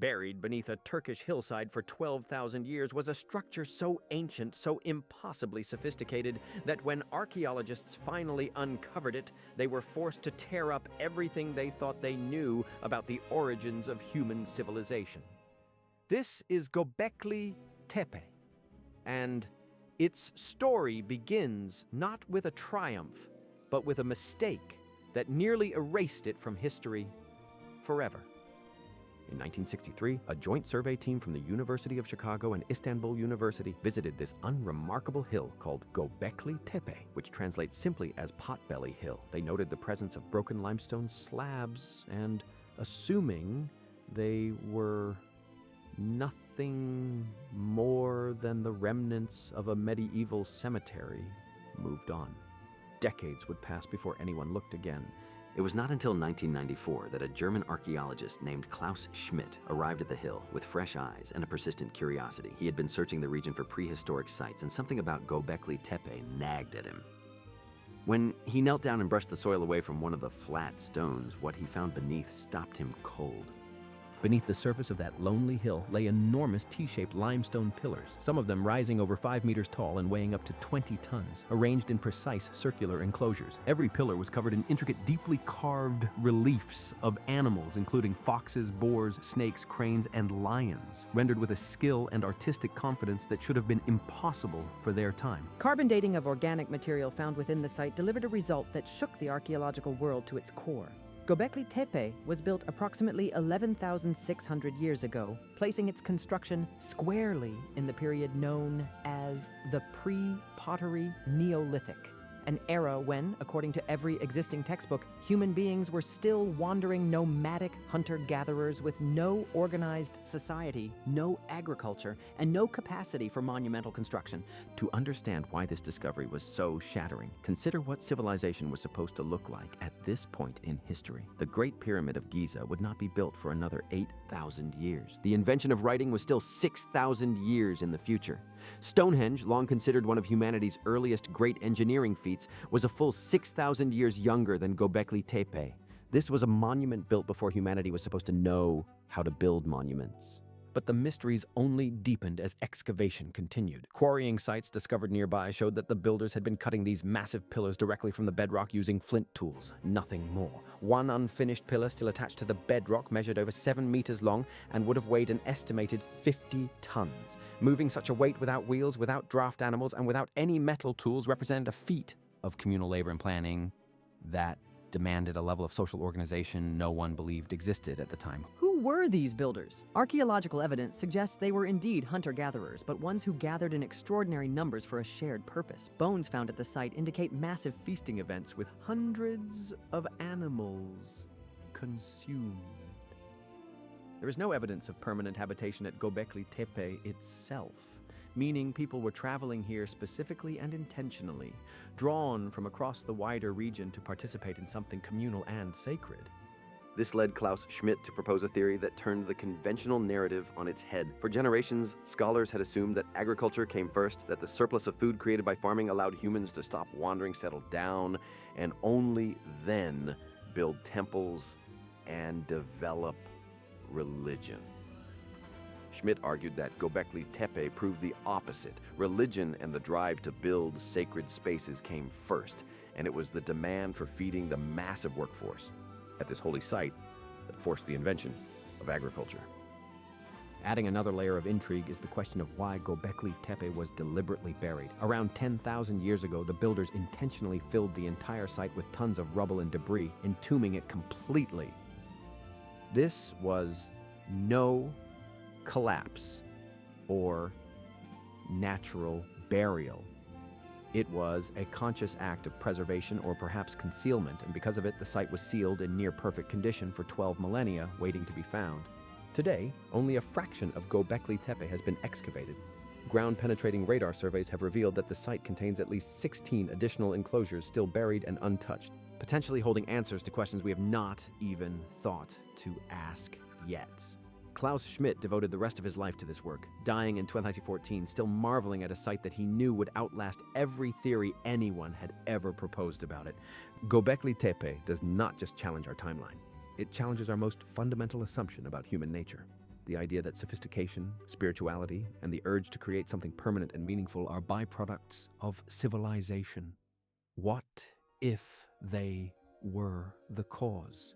Buried beneath a Turkish hillside for 12,000 years was a structure so ancient, so impossibly sophisticated, that when archaeologists finally uncovered it, they were forced to tear up everything they thought they knew about the origins of human civilization. This is Gobekli Tepe, and its story begins not with a triumph, but with a mistake that nearly erased it from history forever. In 1963, a joint survey team from the University of Chicago and Istanbul University visited this unremarkable hill called Gobekli Tepe, which translates simply as Potbelly Hill. They noted the presence of broken limestone slabs and, assuming they were nothing more than the remnants of a medieval cemetery, moved on. Decades would pass before anyone looked again. It was not until 1994 that a German archaeologist named Klaus Schmidt arrived at the hill with fresh eyes and a persistent curiosity. He had been searching the region for prehistoric sites, and something about Gobekli Tepe nagged at him. When he knelt down and brushed the soil away from one of the flat stones, what he found beneath stopped him cold. Beneath the surface of that lonely hill lay enormous T-shaped limestone pillars, some of them rising over 5 meters tall and weighing up to 20 tons, arranged in precise circular enclosures. Every pillar was covered in intricate, deeply carved reliefs of animals, including foxes, boars, snakes, cranes, and lions, rendered with a skill and artistic confidence that should have been impossible for their time. Carbon dating of organic material found within the site delivered a result that shook the archaeological world to its core. Gobekli Tepe was built approximately 11,600 years ago, placing its construction squarely in the period known as the Pre-Pottery Neolithic, an era when, according to every existing textbook, human beings were still wandering nomadic hunter-gatherers with no organized society, no agriculture, and no capacity for monumental construction. To understand why this discovery was so shattering, consider what civilization was supposed to look like at this point in history. The Great Pyramid of Giza would not be built for another 8,000 years. The invention of writing was still 6,000 years in the future. Stonehenge, long considered one of humanity's earliest great engineering feats, was a full 6,000 years younger than Gobekli Tepe. This was a monument built before humanity was supposed to know how to build monuments. But the mysteries only deepened as excavation continued. Quarrying sites discovered nearby showed that the builders had been cutting these massive pillars directly from the bedrock using flint tools, nothing more. One unfinished pillar still attached to the bedrock measured over 7 meters long and would have weighed an estimated 50 tons. Moving such a weight without wheels, without draft animals, and without any metal tools represented a feat of communal labor and planning that demanded a level of social organization no one believed existed at the time. Who were these builders? Archaeological evidence suggests they were indeed hunter-gatherers, but ones who gathered in extraordinary numbers for a shared purpose. Bones found at the site indicate massive Feasting events with hundreds of animals consumed. There is no evidence of permanent habitation at Gobekli Tepe itself, meaning people were traveling here specifically and intentionally, drawn from across the wider region to participate in something communal and sacred. This led Klaus Schmidt to propose a theory that turned the conventional narrative on its head. For generations, scholars had assumed that agriculture came first, that the surplus of food created by farming allowed humans to stop wandering, settle down, and only then build temples and develop religion. Schmidt argued that Gobekli Tepe proved the opposite. Religion and the drive to build sacred spaces came first, and it was the demand for feeding the massive workforce at this holy site that forced the invention of agriculture. Adding another layer of intrigue is the question of why Gobekli Tepe was deliberately buried. Around 10,000 years ago, the builders intentionally filled the entire site with tons of rubble and debris, entombing it completely. This was no collapse or natural burial. It was a conscious act of preservation or perhaps concealment, and because of it, the site was sealed in near-perfect condition for 12 millennia, waiting to be found. Today, only a fraction of Gobekli Tepe has been excavated. Ground-penetrating radar surveys have revealed that the site contains at least 16 additional enclosures still buried and untouched, potentially holding answers to questions we have not even thought to ask yet. Klaus Schmidt devoted the rest of his life to this work, dying in 2014, still marveling at a site that he knew would outlast every theory anyone had ever proposed about it. Gobekli Tepe does not just challenge our timeline. It challenges our most fundamental assumption about human nature. The idea that sophistication, spirituality, and the urge to create something permanent and meaningful are byproducts of civilization. What if they were the cause?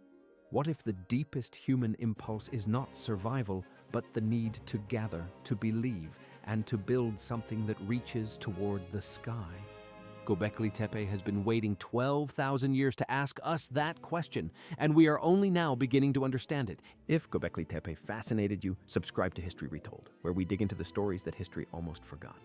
What if the deepest human impulse is not survival, but the need to gather, to believe, and to build something that reaches toward the sky? Gobekli Tepe has been waiting 12,000 years to ask us that question, and we are only now beginning to understand it. If Gobekli Tepe fascinated you, subscribe to History Retold, where we dig into the stories that history almost forgot.